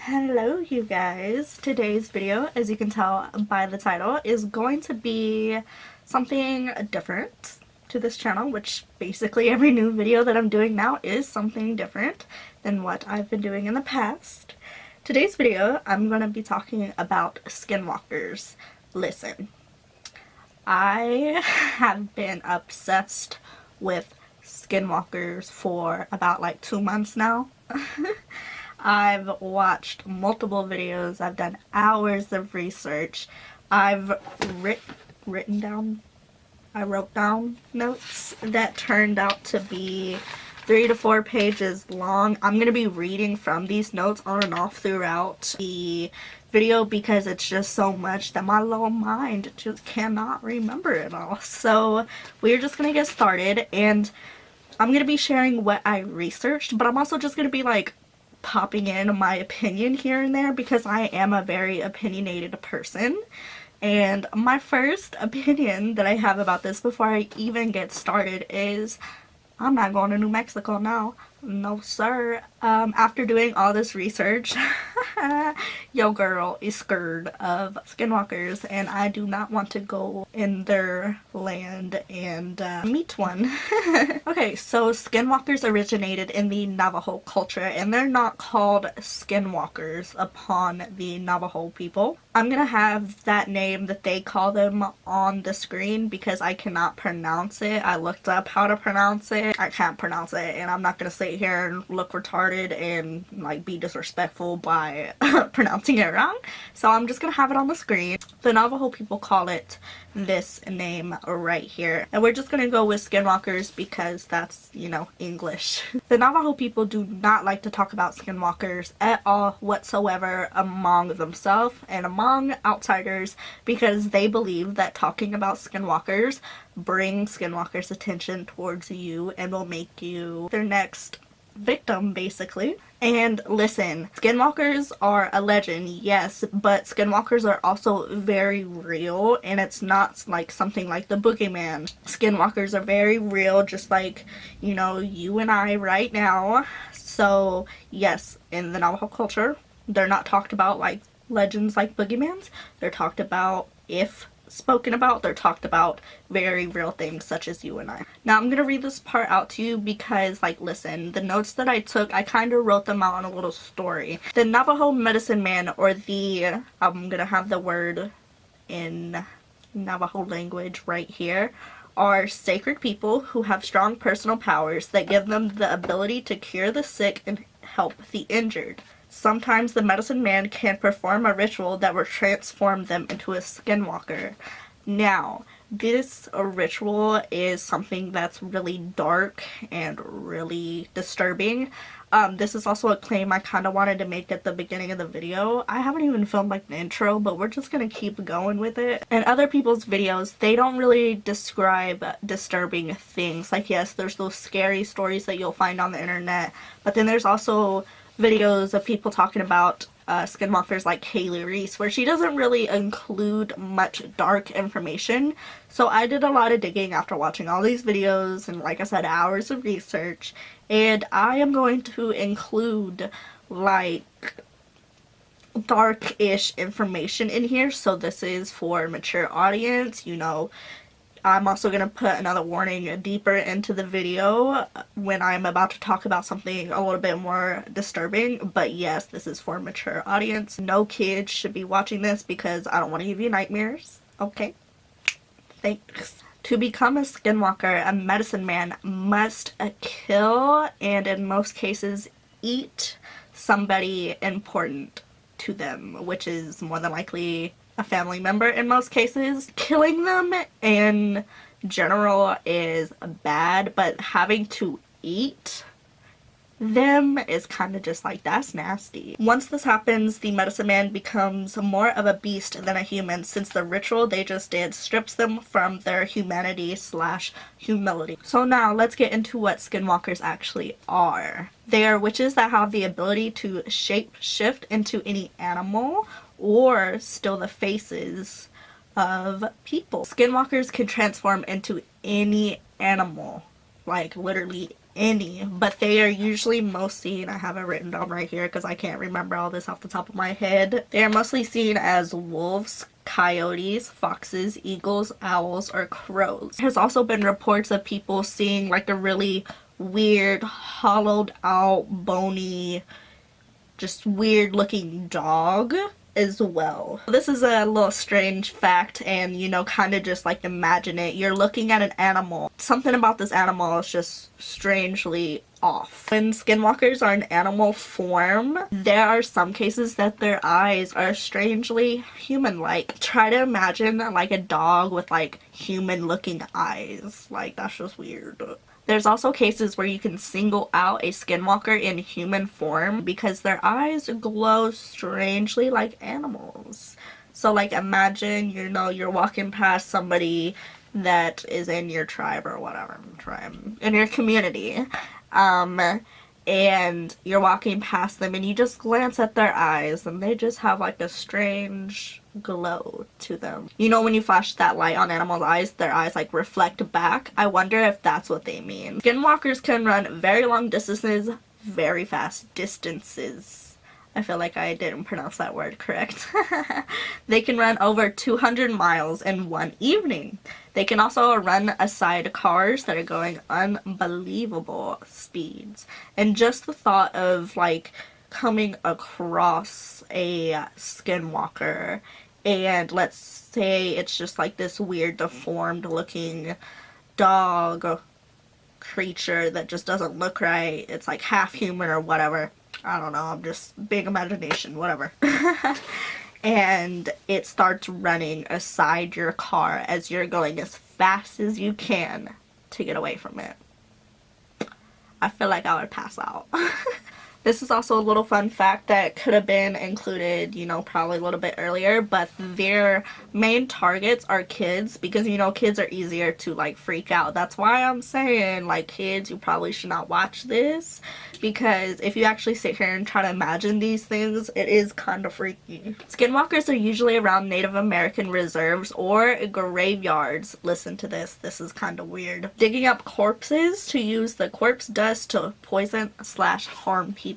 Hello you guys. Today's video, as you can tell by the title, is going to be something different to this channel, which basically every new video that I'm doing now is something different than what I've been doing in the past. Today's video, I'm going to be talking about skinwalkers. Listen, I have been obsessed with skinwalkers for about like 2 months now. I've watched multiple videos, I've done hours of research, I wrote down notes that turned out to be 3 to 4 pages long. I'm going to be reading from these notes on and off throughout the video because it's just so much that my little mind just cannot remember it all. So we're just going to get started, and I'm going to be sharing what I researched, but I'm also just going to be like popping in my opinion here and there because I am a very opinionated person. And my first opinion that I have about this before I even get started is I'm not going to New Mexico now. No sir. After doing all this research, yo girl is scared of skinwalkers and I do not want to go in their land and meet one. Okay, so skinwalkers originated in the Navajo culture, and they're not called skinwalkers upon the Navajo people. I'm gonna have that name that they call them on the screen because I cannot pronounce it. I looked up how to pronounce it. I can't pronounce it, and I'm not gonna sit here and look retarded and like be disrespectful by pronouncing it wrong. So I'm just gonna have it on the screen. The Navajo people call it this name right here, and we're just gonna go with skinwalkers because that's, you know, English. The Navajo people do not like to talk about skinwalkers at all whatsoever among themselves and among outsiders because they believe that talking about skinwalkers brings skinwalkers' attention towards you and will make you their next victim, basically. And listen, skinwalkers are a legend, yes, but skinwalkers are also very real, and it's not like something like the boogeyman. Skinwalkers are very real, just like, you know, you and I right now. So yes, in the Navajo culture, they're not talked about like legends like boogeymans. They're talked about, if spoken about, they're talked about very real things such as you and I. Now I'm gonna read this part out to you because, like, listen, the notes that I took, I kind of wrote them out in a little story. The Navajo medicine man, or the, I'm gonna have the word in Navajo language right here, are sacred people who have strong personal powers that give them the ability to cure the sick and help the injured. Sometimes the medicine man can perform a ritual that will transform them into a skinwalker. Now, this ritual is something that's really dark and really disturbing. This is also a claim I kind of wanted to make at the beginning of the video. I haven't even filmed like the intro, but we're just gonna keep going with it. In other people's videos, they don't really describe disturbing things. Like, yes, there's those scary stories that you'll find on the internet, but then there's also videos of people talking about skinwalkers like Haley Reese, where she doesn't really include much dark information. So I did a lot of digging after watching all these videos and, like I said, hours of research, and I am going to include like dark-ish information in here. So this is for mature audience, you know. I'm also going to put another warning deeper into the video when I'm about to talk about something a little bit more disturbing. But yes, this is for a mature audience. No kids should be watching this because I don't want to give you nightmares. Okay? Thanks. To become a skinwalker, a medicine man must kill, and in most cases eat, somebody important to them, which is more than likely a family member in most cases. Killing them in general is bad, but having to eat them is kind of just like, that's nasty. Once this happens, the medicine man becomes more of a beast than a human, since the ritual they just did strips them from their humanity / humility. So now let's get into what skinwalkers actually are. They are witches that have the ability to shape shift into any animal or steal the faces of people. Skinwalkers can transform into any animal, like literally any, but they are usually most seen, I have it written down right here because I can't remember all this off the top of my head. They are mostly seen as wolves, coyotes, foxes, eagles, owls, or crows. There's also been reports of people seeing like a really weird, hollowed out, bony, just weird looking dog as well. This is a little strange fact, and you know, kind of just like imagine it. You're looking at an animal. Something about this animal is just strangely off. When skinwalkers are in animal form, there are some cases that their eyes are strangely human-like. Try to imagine like a dog with like human-looking eyes. Like, that's just weird. There's also cases where you can single out a skinwalker in human form because their eyes glow strangely like animals. So like imagine, you know, you're walking past somebody that is in your tribe or whatever, in your community, and you're walking past them and you just glance at their eyes and they just have like a strange glow to them. You know, when you flash that light on animals' eyes, their eyes like reflect back. I wonder if that's what they mean. Skinwalkers can run very long distances, very fast distances. I feel like I didn't pronounce that word correct. They can run over 200 miles in one evening. They can also run aside cars that are going unbelievable speeds. And just the thought of like coming across a skinwalker, and let's say it's just like this weird deformed looking dog creature that just doesn't look right. It's like half human or whatever. I don't know, I'm just big imagination, whatever. And it starts running aside your car as you're going as fast as you can to get away from it. I feel like I would pass out. This is also a little fun fact that could have been included, you know, probably a little bit earlier, but their main targets are kids because, you know, kids are easier to, like, freak out. That's why I'm saying, like, kids, you probably should not watch this because if you actually sit here and try to imagine these things, it is kind of freaky. Skinwalkers are usually around Native American reserves or graveyards. Listen to this. This is kind of weird. Digging up corpses to use the corpse dust to poison/harm people.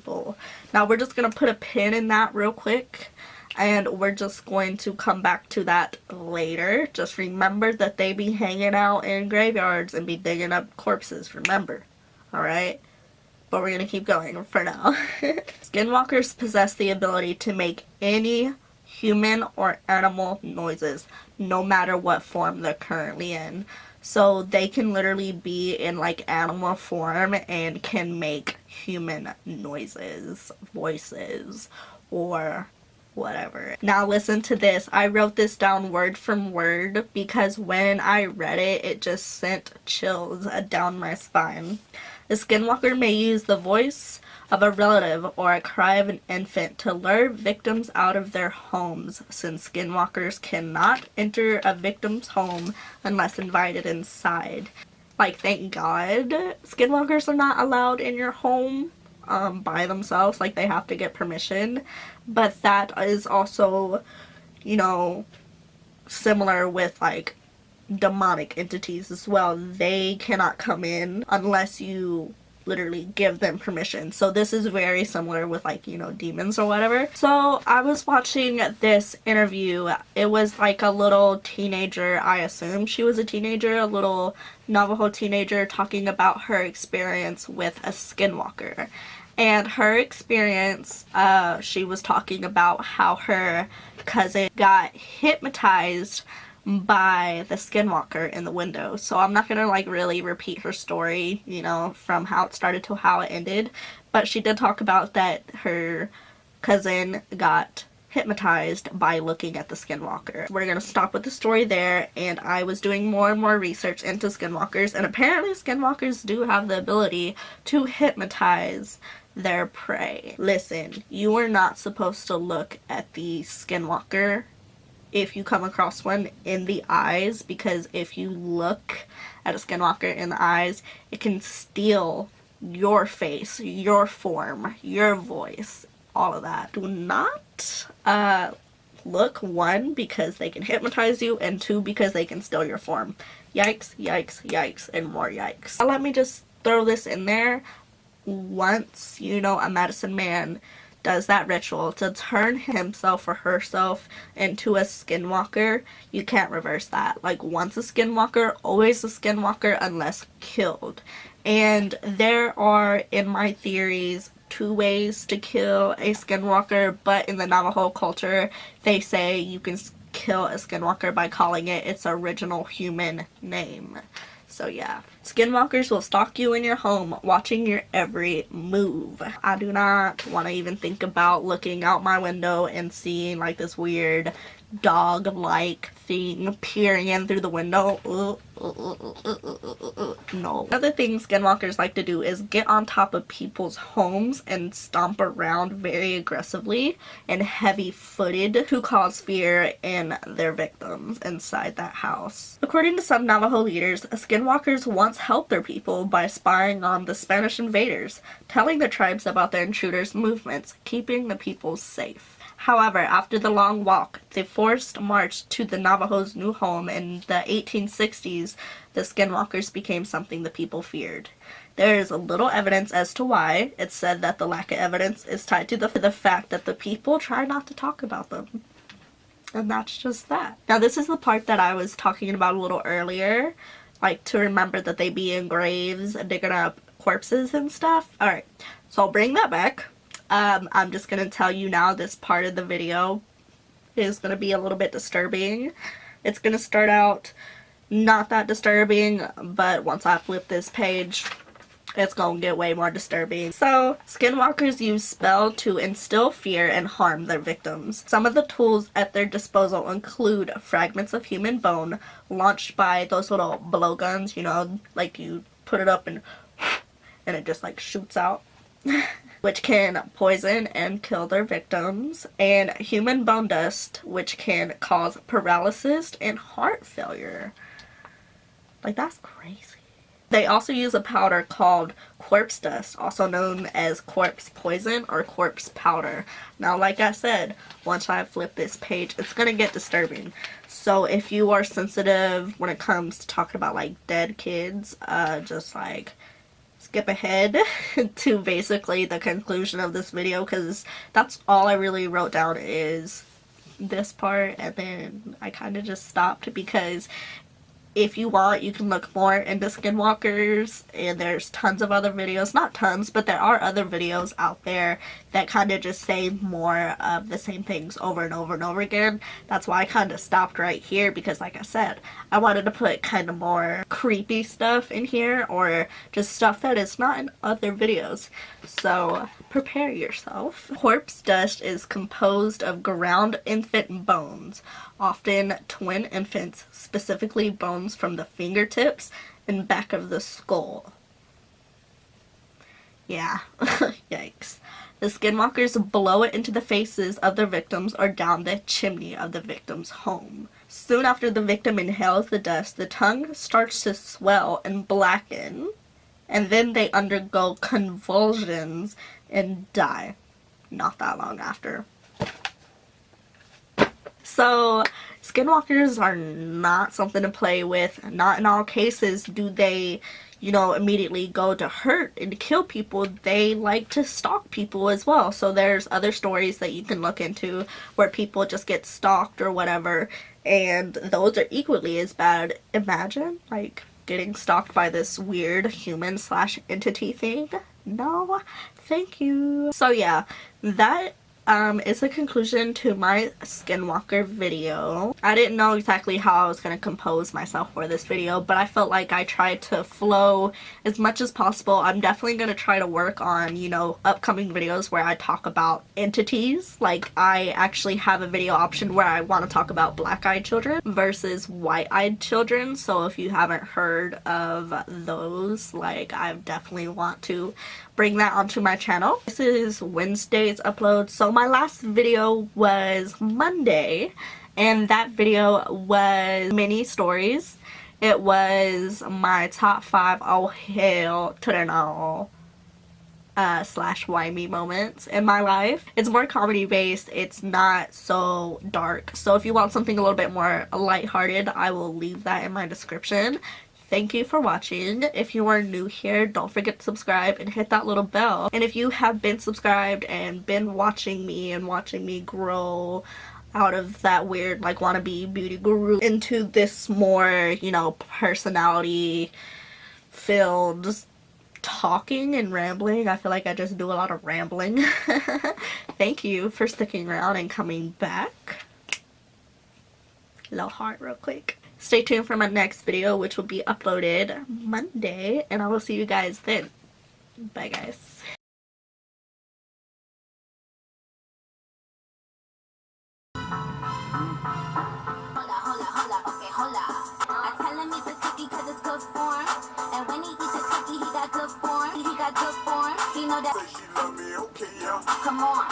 Now we're just going to put a pin in that real quick and we're just going to come back to that later. Just remember that they be hanging out in graveyards and be digging up corpses, remember, alright? But we're going to keep going for now. Skinwalkers possess the ability to make any human or animal noises, no matter what form they're currently in. So they can literally be in like animal form and can make human noises, voices, or whatever. Now listen to this. I wrote this down word from word because when I read it, it just sent chills down my spine. The skinwalker may use the voice of a relative or a cry of an infant to lure victims out of their homes, since skinwalkers cannot enter a victim's home unless invited inside. Like, thank God skinwalkers are not allowed in your home by themselves. Like, they have to get permission. But that is also, you know, similar with like demonic entities as well. They cannot come in unless you literally give them permission. So this is very similar with like, you know, demons or whatever. So I was watching this interview. It was like a little teenager, I assume she was a teenager, a little Navajo teenager, talking about her experience with a skinwalker. And her experience, she was talking about how her cousin got hypnotized by the skinwalker in the window. So I'm not gonna like really repeat her story, you know, from how it started to how it ended, but she did talk about that her cousin got hypnotized by looking at the skinwalker. We're gonna stop with the story there, and I was doing more and more research into skinwalkers, and apparently skinwalkers do have the ability to hypnotize their prey. Listen, you are not supposed to look at the skinwalker if you come across one in the eyes, because if you look at a skinwalker in the eyes, it can steal your face, your form, your voice, all of that. Do not look, one, because they can hypnotize you, and two, because they can steal your form. Yikes, yikes, yikes, and more yikes. Let me just throw this in there. Once, you know, a medicine man does that ritual to turn himself or herself into a skinwalker, you can't reverse that. Like, once a skinwalker, always a skinwalker unless killed. And there are, in my theories, 2 ways to kill a skinwalker, but in the Navajo culture, they say you can kill a skinwalker by calling it its original human name. So yeah, skinwalkers will stalk you in your home, watching your every move. I do not want to even think about looking out my window and seeing like this weird dog-like thing peering in through the window. No. Another thing skinwalkers like to do is get on top of people's homes and stomp around very aggressively and heavy-footed to cause fear in their victims inside that house. According to some Navajo leaders, skinwalkers once helped their people by spying on the Spanish invaders, telling the tribes about the intruders' movements, keeping the people safe. However, after the long walk, the forced march to the Navajo's new home in the 1860s, the skinwalkers became something the people feared. There is little evidence as to why. It's said that the lack of evidence is tied to the fact that the people try not to talk about them. And that's just that. Now, this is the part that I was talking about a little earlier, like to remember that they be in graves digging up corpses and stuff. Alright, so I'll bring that back. I'm just gonna tell you now, this part of the video is gonna be a little bit disturbing. It's gonna start out not that disturbing, but once I flip this page, it's gonna get way more disturbing. So, skinwalkers use spell to instill fear and harm their victims. Some of the tools at their disposal include fragments of human bone launched by those little blowguns, you know, like you put it up and it just like shoots out. Which can poison and kill their victims, and human bone dust, which can cause paralysis and heart failure. Like, that's crazy. They also use a powder called corpse dust, also known as corpse poison or corpse powder. Now, like I said, once I flip this page, it's gonna get disturbing. So if you are sensitive when it comes to talking about like dead kids, just like skip ahead to basically the conclusion of this video, because that's all I really wrote down is this part, and then I kind of just stopped because if you want, you can look more into skinwalkers, and there's tons of other videos, not tons, but there are other videos out there that kind of just say more of the same things over and over and over again. That's why I kind of stopped right here, because like I said, I wanted to put kind of more creepy stuff in here, or just stuff that is not in other videos. So prepare yourself. Corpse dust is composed of ground infant bones, often twin infants, specifically bones from the fingertips and back of the skull. Yeah, yikes. The skinwalkers blow it into the faces of their victims or down the chimney of the victim's home. Soon after the victim inhales the dust, the tongue starts to swell and blacken, and then they undergo convulsions and die. Not that long after. So, skinwalkers are not something to play with. Not in all cases do they, you know, immediately go to hurt and kill people. They like to stalk people as well. So there's other stories that you can look into where people just get stalked or whatever, and those are equally as bad. Imagine, like, getting stalked by this weird human/entity thing. No, thank you. So yeah, that is a conclusion to my skinwalker video. I didn't know exactly how I was going to compose myself for this video, but I felt like I tried to flow as much as possible. I'm definitely going to try to work on, you know, upcoming videos where I talk about entities. Like, I actually have a video option where I want to talk about black-eyed children versus white-eyed children. So if you haven't heard of those, like, I definitely want to bring that onto my channel. This is Wednesday's upload. So my last video was Monday, and that video was mini stories. It was my top 5 oh hell to the no slash why me moments in my life. It's more comedy based. It's not so dark. So if you want something a little bit more lighthearted, I will leave that in my description. thank you for watching. If you are new here, don't forget to subscribe and hit that little bell. And if you have been subscribed and been watching me grow out of that weird like wannabe beauty guru into this more, you know, personality filled talking and rambling. I feel like I just do a lot of rambling. Thank you for sticking around and coming back. Little heart real quick. Stay tuned for my next video, which will be uploaded Monday, and I will see you guys then. Bye guys. Come on.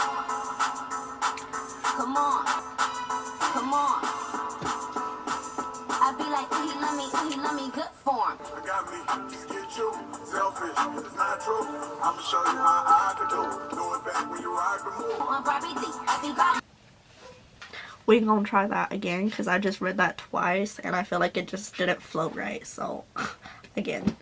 Come on. Come on. I be like, ooh, he love me good form. I got me, just get you. Selfish, it's not true. I'ma show you how I can do. Do it back when you rock the move. On Barbie D, I think We're gonna try that again because I just read that twice and I feel like it just didn't flow right. So, again.